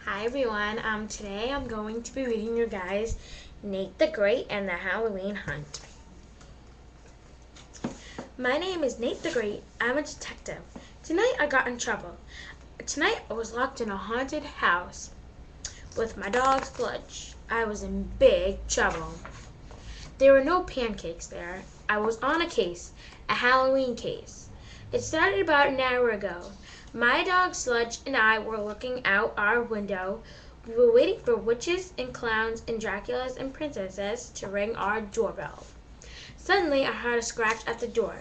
Hi everyone. Today I'm going to be reading you guys Nate the Great and the Halloween Hunt. My name is Nate the Great. I'm a detective. Tonight I got in trouble. Tonight I was locked in a haunted house with my dog Sludge. I was in big trouble. There were no pancakes there. I was on a case, a Halloween case. It started about an hour ago. My dog Sludge and I were looking out our window. We were waiting for witches and clowns and Draculas and princesses to ring our doorbell. Suddenly I heard a scratch at the door,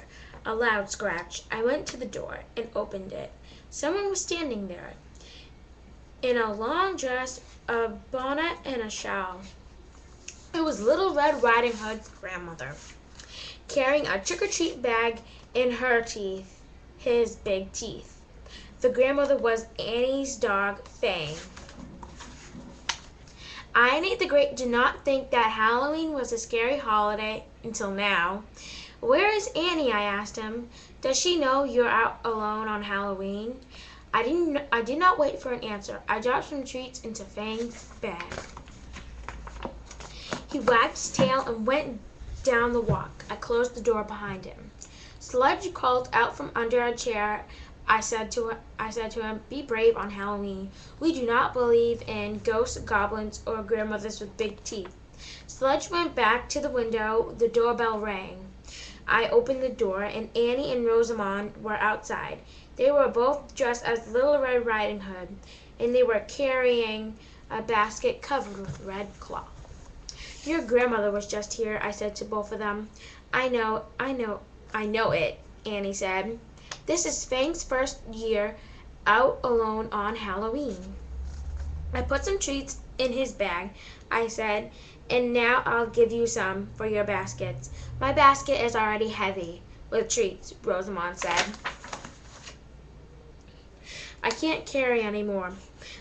a loud scratch. I went to the door and opened it. Someone was standing there in a long dress, a bonnet, and a shawl. It was Little Red Riding Hood's grandmother, carrying a trick-or-treat bag in her teeth, his big teeth. The grandmother was Annie's dog, Fang. I, Nate the Great, did not think that Halloween was a scary holiday until now. Where is Annie? I asked him. Does she know you're out alone on Halloween? I did not wait for an answer. I dropped some treats into Fang's bag. He wagged his tail and went down the walk. I closed the door behind him. Sludge called out from under a chair. I said to him, be brave on Halloween. We do not believe in ghosts, goblins, or grandmothers with big teeth. Sludge went back to the window. The doorbell rang. I opened the door, and Annie and Rosamond were outside. They were both dressed as Little Red Riding Hood, and they were carrying a basket covered with red cloth. Your grandmother was just here, I said to both of them. I know it, Annie said. This is Fang's first year out alone on Halloween. I put some treats in his bag, I said, and now I'll give you some for your baskets. My basket is already heavy with treats, Rosamond said. I can't carry any more.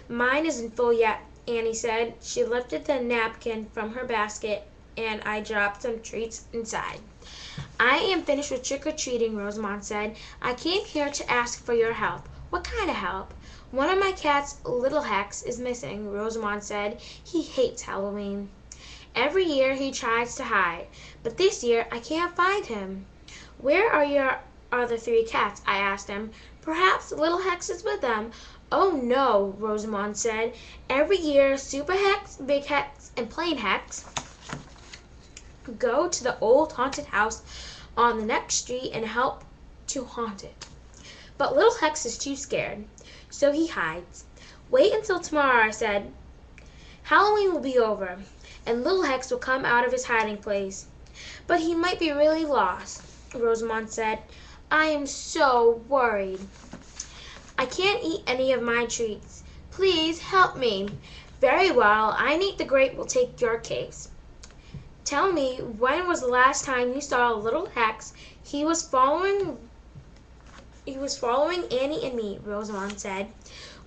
Mine isn't full yet, Annie said. She lifted the napkin from her basket, and I dropped some treats inside. I am finished with trick-or-treating, Rosamond said. I came here to ask for your help. What kind of help? One of my cats, Little Hex, is missing, Rosamond said. He hates Halloween. Every year he tries to hide, but this year I can't find him. Where are your other three cats? I asked him. Perhaps Little Hex is with them. Oh no, Rosamond said. Every year Super Hex, Big Hex, and Plain Hex go to the old haunted house on the next street and help to haunt it. But Little Hex is too scared, so he hides. Wait until tomorrow, I said. Halloween will be over, and Little Hex will come out of his hiding place. But he might be really lost, Rosamond said. I am so worried. I can't eat any of my treats. Please help me. Very well, I, Nate the Great, will take your case. Tell me, when was the last time you saw Little Hex? He was following Annie and me, Rosamond said.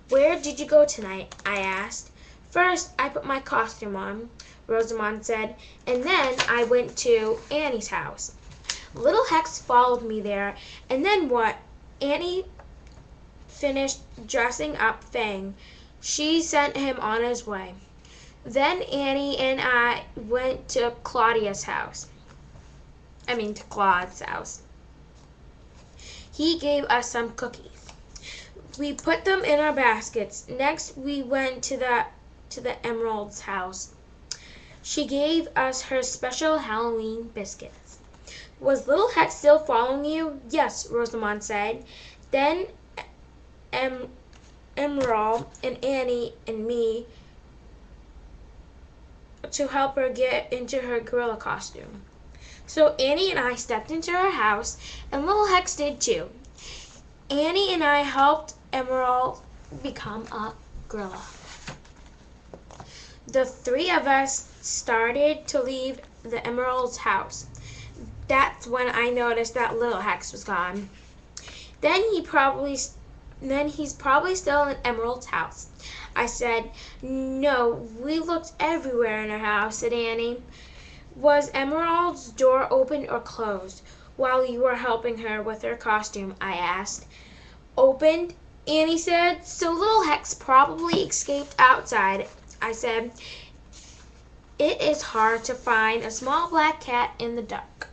Where did you go tonight? I asked. First, I put my costume on, Rosamond said, and then I went to Annie's house. Little Hex followed me there, and then what? Annie finished dressing up Fang. She sent him on his way. Then Annie and I went to Claude's house. He gave us some cookies. We put them in our baskets. Next, we went to the Emerald's house. She gave us her special Halloween biscuits. Was Little Hex still following you? Yes, Rosamond said. Then Emerald and Annie and me to help her get into her gorilla costume. So Annie and I stepped into her house, and Little Hex did too. Annie and I helped Emerald become a gorilla. The three of us started to leave the Emerald's house. That's when I noticed that Little Hex was gone. Then he's probably still in Emerald's house. I said. No, we looked everywhere in her house, said Annie. Was Emerald's door open or closed while you were helping her with her costume? I asked. Opened, Annie said, so little Hex probably escaped outside. I said, it is hard to find a small black cat in the dark,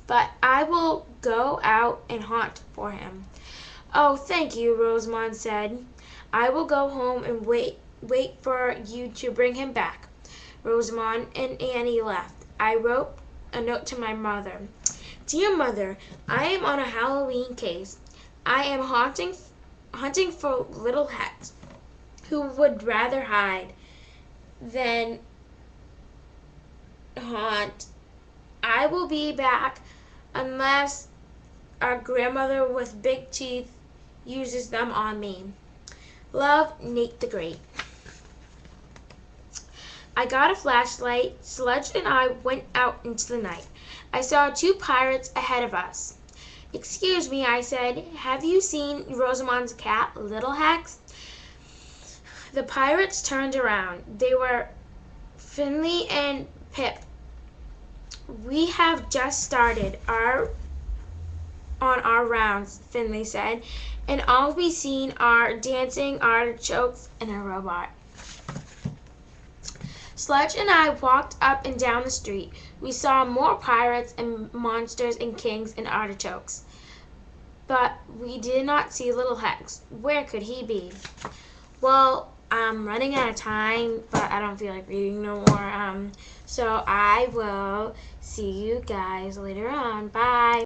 but I will go out and hunt for him. Oh, thank you, Rosamond said. I will go home and wait for you to bring him back. Rosamond and Annie left. I wrote a note to my mother. Dear Mother, I am on a Halloween case. I am hunting for little Hex, who would rather hide than haunt. I will be back unless our grandmother with big teeth uses them on me. Love, Nate the Great. I got a flashlight. Sludge and I went out into the night. I saw 2 pirates ahead of us. Excuse me, I said. Have you seen Rosamond's cat, Little Hex? The pirates turned around. They were Finley and Pip. We have just started on our rounds, Finley said, and all we've seen are dancing artichokes and a robot. Sludge and I walked up and down the street. We saw more pirates and monsters and kings and artichokes. But we did not see Little Hex. Where could he be? Well, I'm running out of time, but I don't feel like reading no more. So I will see you guys later on. Bye.